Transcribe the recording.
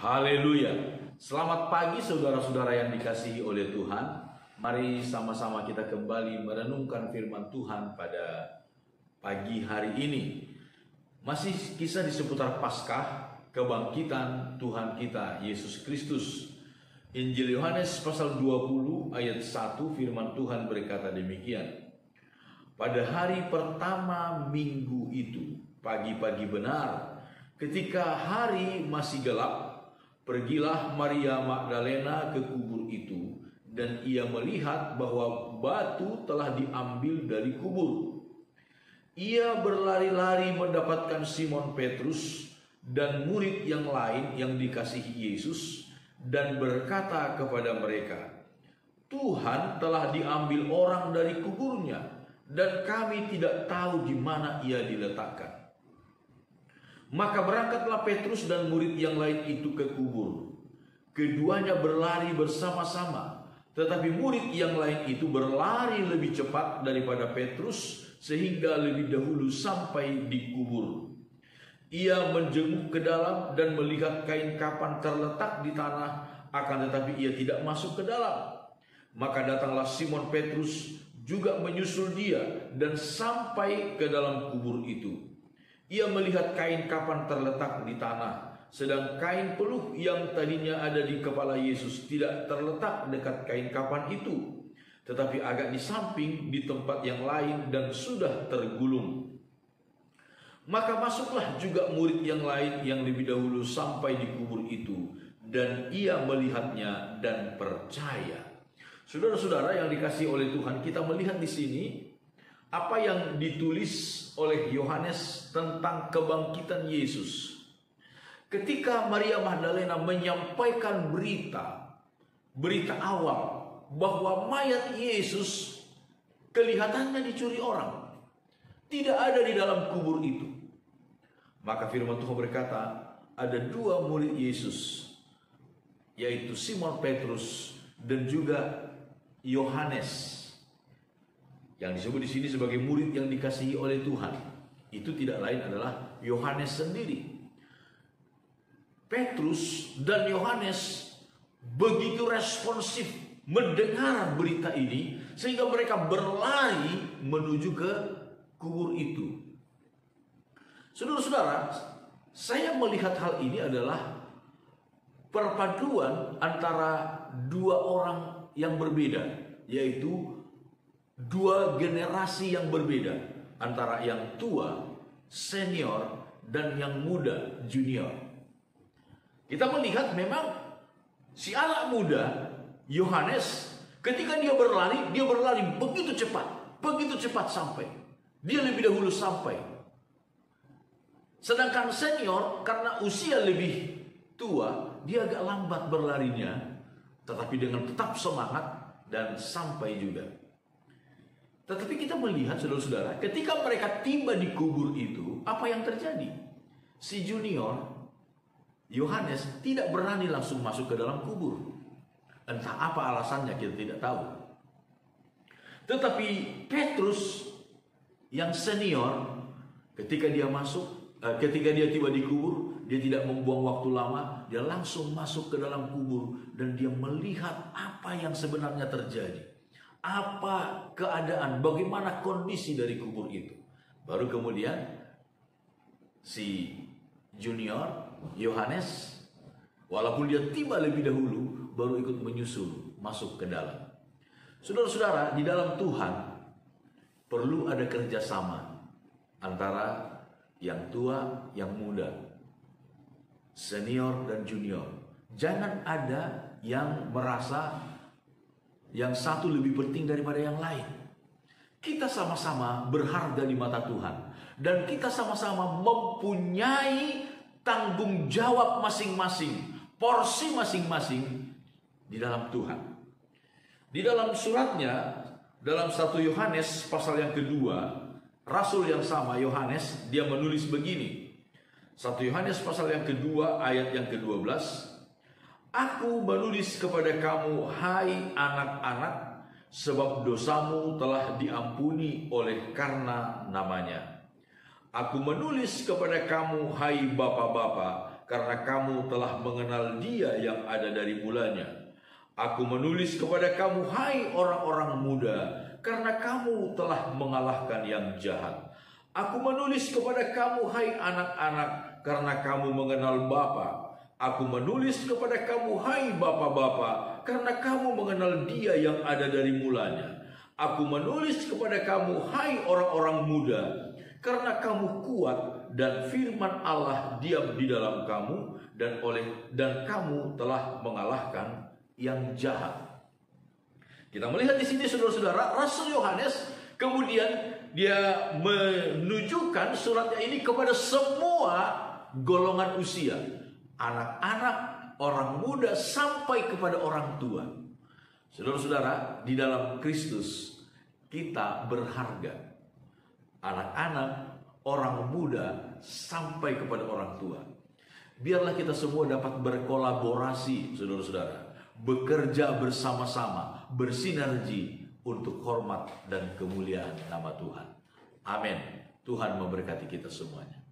Haleluya. Selamat pagi saudara-saudara yang dikasihi oleh Tuhan. Mari sama-sama kita kembali merenungkan firman Tuhan pada pagi hari ini. Masih kisah di seputar Paskah, kebangkitan Tuhan kita Yesus Kristus. Injil Yohanes pasal 20 ayat 1 firman Tuhan berkata demikian. Pada hari pertama minggu itu, pagi-pagi benar, ketika hari masih gelap, pergilah Maria Magdalena ke kubur itu, dan ia melihat bahwa batu telah diambil dari kubur. Ia berlari-lari mendapatkan Simon Petrus dan murid yang lain yang dikasihi Yesus, dan berkata kepada mereka, "Tuhan telah diambil orang dari kuburnya, dan kami tidak tahu di mana ia diletakkan." Maka berangkatlah Petrus dan murid yang lain itu ke kubur. Keduanya berlari bersama-sama, tetapi murid yang lain itu berlari lebih cepat daripada Petrus, sehingga lebih dahulu sampai di kubur. Ia menjenguk ke dalam dan melihat kain kapan terletak di tanah, akan tetapi ia tidak masuk ke dalam. Maka datanglah Simon Petrus juga menyusul dia dan sampai ke dalam kubur itu. Ia melihat kain kapan terletak di tanah, sedang kain peluh yang tadinya ada di kepala Yesus tidak terletak dekat kain kapan itu, tetapi agak di samping di tempat yang lain dan sudah tergulung. Maka masuklah juga murid yang lain yang lebih dahulu sampai di kubur itu, dan ia melihatnya dan percaya. Saudara-saudara yang dikasihi oleh Tuhan, kita melihat di sini apa yang ditulis oleh Yohanes tentang kebangkitan Yesus. Ketika Maria Magdalena menyampaikan berita awal bahwa mayat Yesus kelihatannya dicuri orang, tidak ada di dalam kubur itu. Maka firman Tuhan berkata, ada dua murid Yesus, yaitu Simon Petrus dan juga Yohanes, yang disebut di sini sebagai murid yang dikasihi oleh Tuhan. Itu tidak lain adalah Yohanes sendiri. Petrus dan Yohanes begitu responsif mendengar berita ini, sehingga mereka berlari menuju ke kubur itu. Saudara-saudara, saya melihat hal ini adalah perpaduan antara dua orang yang berbeda, yaitu dua generasi yang berbeda, antara yang tua, senior, dan yang muda, junior. Kita melihat memang si anak muda, Yohanes, ketika dia berlari begitu cepat sampai. Dia lebih dahulu sampai. Sedangkan senior, karena usia lebih tua, dia agak lambat berlarinya, tetapi dengan tetap semangat dan sampai juga. Tetapi kita melihat, saudara-saudara, ketika mereka tiba di kubur itu, apa yang terjadi? Si junior, Yohanes, tidak berani langsung masuk ke dalam kubur. Entah apa alasannya, kita tidak tahu. Tetapi Petrus, yang senior, ketika dia tiba di kubur, dia tidak membuang waktu lama, dia langsung masuk ke dalam kubur, dan dia melihat apa yang sebenarnya terjadi. Apa keadaan, bagaimana kondisi dari kubur itu. Baru kemudian si junior Yohanes, walaupun dia tiba lebih dahulu, baru ikut menyusul masuk ke dalam. Saudara-saudara, di dalam Tuhan perlu ada kerjasama antara yang tua, yang muda, senior dan junior. Jangan ada yang merasa yang satu lebih penting daripada yang lain. Kita sama-sama berharga di mata Tuhan, dan kita sama-sama mempunyai tanggung jawab masing-masing, porsi masing-masing di dalam Tuhan. Di dalam suratnya, dalam 1 Yohanes pasal yang kedua, rasul yang sama Yohanes, dia menulis begini. 1 Yohanes pasal yang kedua ayat yang ke-12. Aku menulis kepada kamu, hai anak-anak, sebab dosamu telah diampuni oleh karena namanya. Aku menulis kepada kamu, hai bapak-bapak, karena kamu telah mengenal Dia yang ada dari mulanya. Aku menulis kepada kamu, hai orang-orang muda, karena kamu telah mengalahkan yang jahat. Aku menulis kepada kamu, hai anak-anak, karena kamu mengenal Bapa. Aku menulis kepada kamu, hai bapak-bapak, karena kamu mengenal Dia yang ada dari mulanya. Aku menulis kepada kamu, hai orang-orang muda, karena kamu kuat dan firman Allah diam di dalam kamu, dan kamu telah mengalahkan yang jahat. Kita melihat di sini, saudara-saudara, Rasul Yohanes kemudian dia menunjukkan suratnya ini kepada semua golongan usia, anak-anak, orang muda, sampai kepada orang tua. Saudara-saudara, di dalam Kristus kita berharga. Anak-anak, orang muda, sampai kepada orang tua. Biarlah kita semua dapat berkolaborasi, saudara-saudara, bekerja bersama-sama, bersinergi untuk hormat dan kemuliaan nama Tuhan. Amin. Tuhan memberkati kita semuanya.